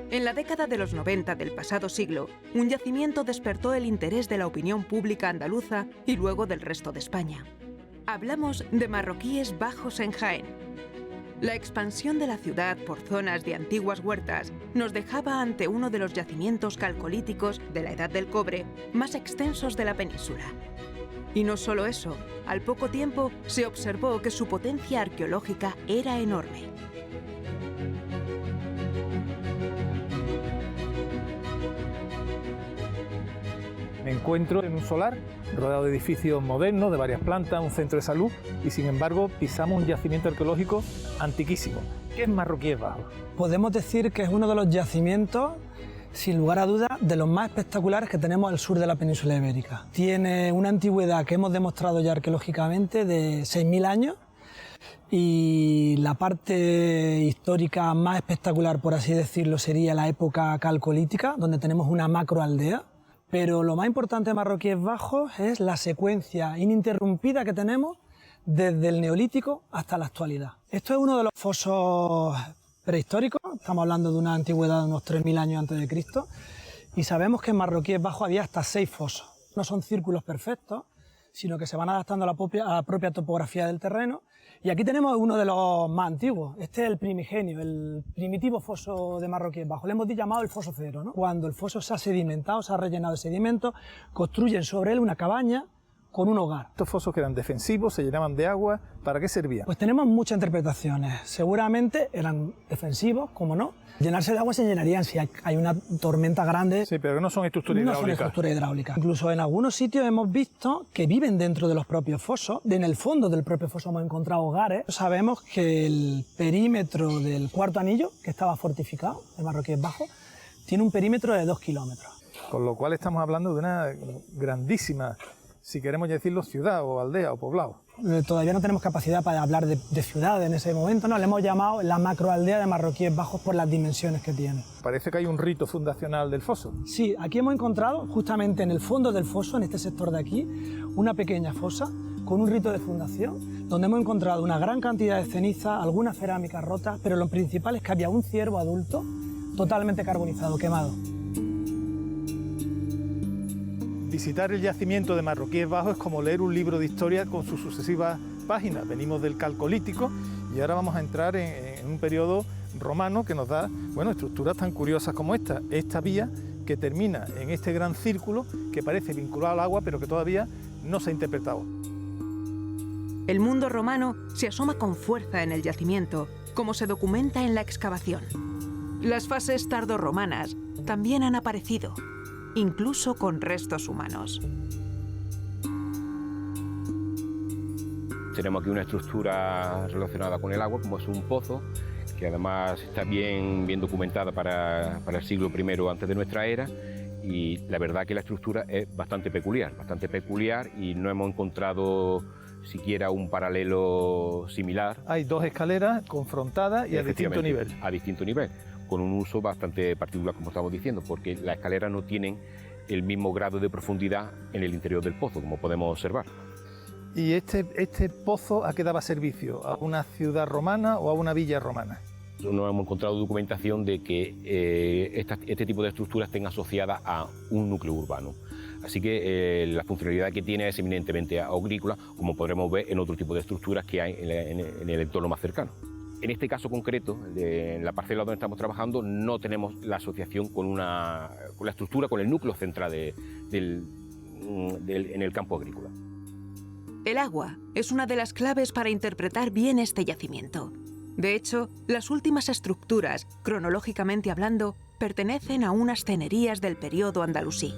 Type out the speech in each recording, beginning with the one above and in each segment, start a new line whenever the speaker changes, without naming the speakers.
En la década de los 90 del pasado siglo, un yacimiento despertó el interés de la opinión pública andaluza y luego del resto de España. Hablamos de Marroquíes Bajos en Jaén. La expansión de la ciudad por zonas de antiguas huertas nos dejaba ante uno de los yacimientos calcolíticos de la Edad del Cobre más extensos de la península. Y no solo eso, al poco tiempo se observó que su potencia arqueológica era enorme.
Me encuentro en un solar rodeado de edificios modernos, de varias plantas, un centro de salud y sin embargo pisamos un yacimiento arqueológico antiquísimo. ¿Qué es Marroquíes Bajos?
Podemos decir que es uno de los yacimientos, sin lugar a dudas, de los más espectaculares que tenemos al sur de la península ibérica. Tiene una antigüedad que hemos demostrado ya arqueológicamente de 6.000 años y la parte histórica más espectacular, por así decirlo, sería la época calcolítica, donde tenemos una macroaldea. Pero lo más importante de Marroquíes Bajos es la secuencia ininterrumpida que tenemos desde el Neolítico hasta la actualidad. Esto es uno de los fosos prehistóricos, estamos hablando de una antigüedad de unos 3.000 años antes de Cristo, y sabemos que en Marroquíes Bajos había hasta 6 fosos. No son círculos perfectos, sino que se van adaptando a la propia topografía del terreno. Y aquí tenemos uno de los más antiguos. Este es el primigenio, el primitivo foso de Marroquíes Bajos. Le hemos llamado el foso cero, ¿no? Cuando el foso se ha sedimentado, se ha rellenado de sedimento, construyen sobre él una cabaña con un hogar.
Estos fosos que eran defensivos, se llenaban de agua, ¿para qué servían?
Pues tenemos muchas interpretaciones. Seguramente eran defensivos, como no. Llenarse de agua se llenarían si hay una tormenta grande.
Sí, pero no son estructuras hidráulicas.
No son estructuras hidráulicas. Incluso en algunos sitios hemos visto que viven dentro de los propios fosos. En el fondo del propio foso hemos encontrado hogares. Sabemos que el perímetro del cuarto anillo, que estaba fortificado, de Marroquíes Bajos, tiene un perímetro de 2 kilómetros.
Con lo cual estamos hablando de una grandísima, si queremos decirlo, ciudad o aldea o poblado.
Todavía no tenemos capacidad para hablar de ciudad en ese momento, no, le hemos llamado la macroaldea de Marroquíes Bajos por las dimensiones que tiene.
Parece que hay un rito fundacional del foso.
Sí, aquí hemos encontrado, justamente en el fondo del foso, en este sector de aquí, una pequeña fosa con un rito de fundación, donde hemos encontrado una gran cantidad de ceniza, algunas cerámicas rotas, pero lo principal es que había un ciervo adulto totalmente carbonizado, quemado.
Visitar el yacimiento de Marroquíes Bajos es como leer un libro de historia con sus sucesivas páginas. Venimos del Calcolítico y ahora vamos a entrar en un periodo romano que nos da, bueno, estructuras tan curiosas como esta. Esta vía que termina en este gran círculo que parece vinculado al agua, pero que todavía no se ha interpretado.
El mundo romano se asoma con fuerza en el yacimiento, como se documenta en la excavación. Las fases tardorromanas también han aparecido, incluso con restos humanos.
Tenemos aquí una estructura relacionada con el agua, como es un pozo, que además está bien documentada para el siglo I antes de nuestra era, y la verdad que la estructura es bastante peculiar y no hemos encontrado siquiera un paralelo similar.
Hay 2 escaleras confrontadas y a distinto nivel.
A distinto nivel, con un uso bastante particular, como estamos diciendo, porque las escaleras no tienen el mismo grado de profundidad en el interior del pozo, como podemos observar.
¿Y este pozo a qué daba servicio? ¿A una ciudad romana o a una villa romana?
No hemos encontrado documentación de que este tipo de estructuras estén asociadas a un núcleo urbano. Así que la funcionalidad que tiene es eminentemente agrícola, como podremos ver en otro tipo de estructuras que hay en el entorno más cercano. En este caso concreto, en la parcela donde estamos trabajando, no tenemos la asociación con la estructura, con el núcleo central en el campo agrícola.
El agua es una de las claves para interpretar bien este yacimiento. De hecho, las últimas estructuras, cronológicamente hablando, pertenecen a unas cenerías del periodo andalusí.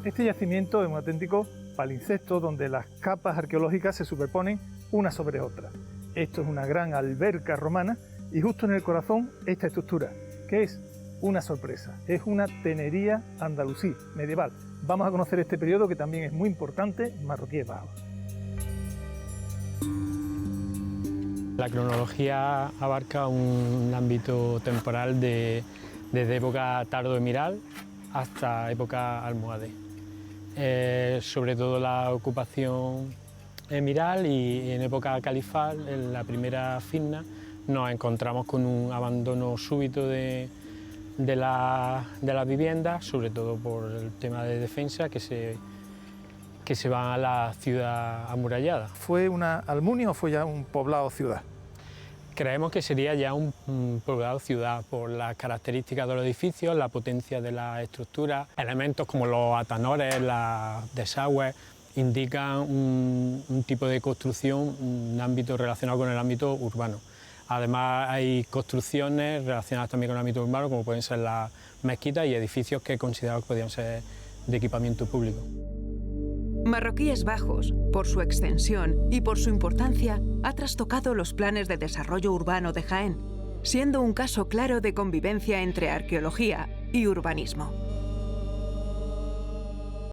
Este yacimiento es un auténtico palimpsesto donde las capas arqueológicas se superponen una sobre otra. Esto es una gran alberca romana y justo en el corazón esta estructura, que es una sorpresa. Es una tenería andalusí medieval. Vamos a conocer este periodo que también es muy importante en Marroquíes Bajos.
La cronología abarca un ámbito temporal desde época tardo-emiral hasta época almohade. Sobre todo la ocupación emiral y en época califal, en la primera fitna, nos encontramos con un abandono súbito de las viviendas, sobre todo por el tema de defensa, que se van a la ciudad amurallada.
¿Fue una almunia o fue ya un poblado ciudad?
Creemos que sería ya un poblado ciudad por las características de los edificios, la potencia de la estructura, elementos como los atanores, las desagües, indican un tipo de construcción, un ámbito relacionado con el ámbito urbano. Además hay construcciones relacionadas también con el ámbito urbano, como pueden ser las mezquitas y edificios que consideramos que podrían ser de equipamiento público.
Marroquíes Bajos, por su extensión y por su importancia, ha trastocado los planes de desarrollo urbano de Jaén, siendo un caso claro de convivencia entre arqueología y urbanismo.